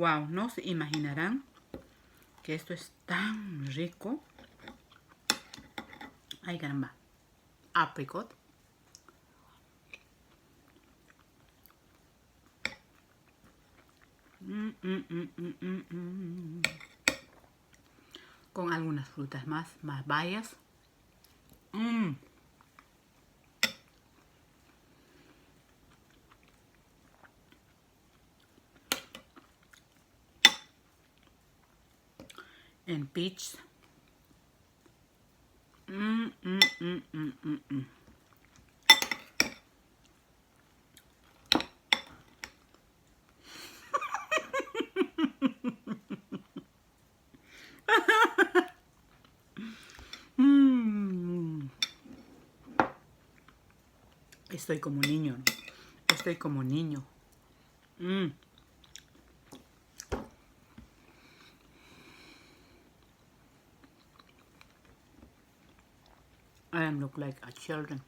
Wow, no se imaginarán que esto es tan rico. Ay, caramba. Apricot. Con algunas frutas más bayas. And peach. Estoy como niño, ¿no? Estoy como niño. I look like a children.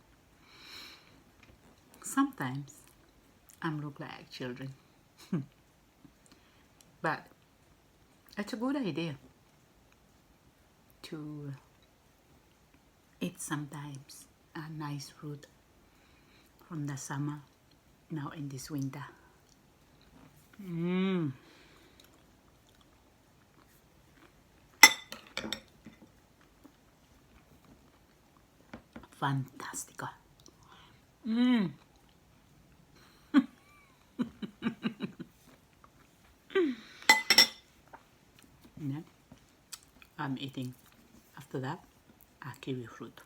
Sometimes I look like children. But it's a good idea to eat sometimes a nice fruit from the summer now in this winter. Fantastico. Yeah. I'm eating after that a kiwi fruit.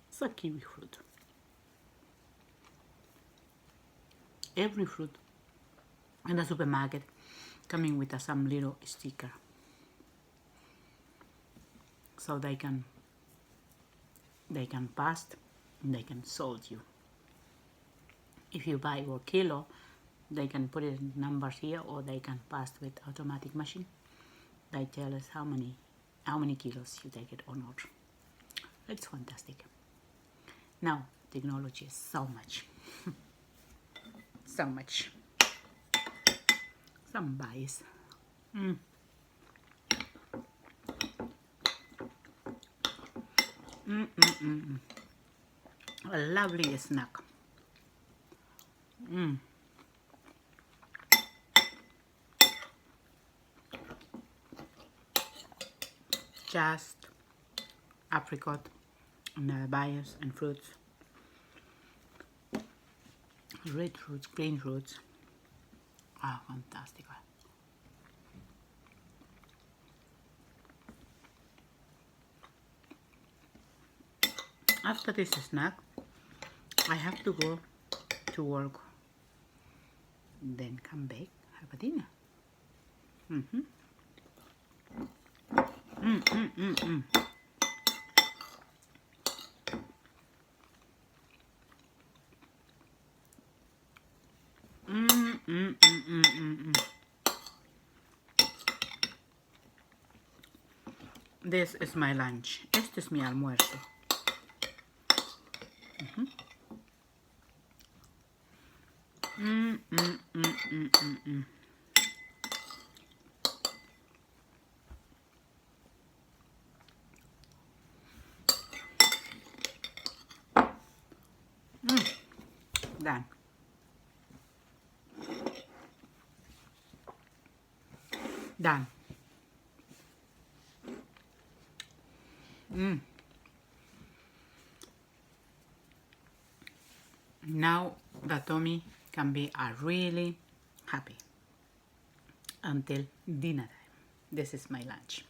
It's a kiwi fruit. Every fruit in the supermarket coming with some little sticker, so they can pass, they can sold you. If you buy a kilo, they can put it in numbers here, or they can pass with automatic machine. They tell us how many kilos you take it or not. It's fantastic. Now technology is so much. So much. Some bias. A lovely snack. Just apricot and bias and fruits. Red fruits, green fruits. Ah, fantastic. After this snack, I have to go to work. Then come back, have a dinner. This is my lunch. Este es mi almuerzo. Done. Done. Now the tummy can be really happy until dinner time. This is my lunch.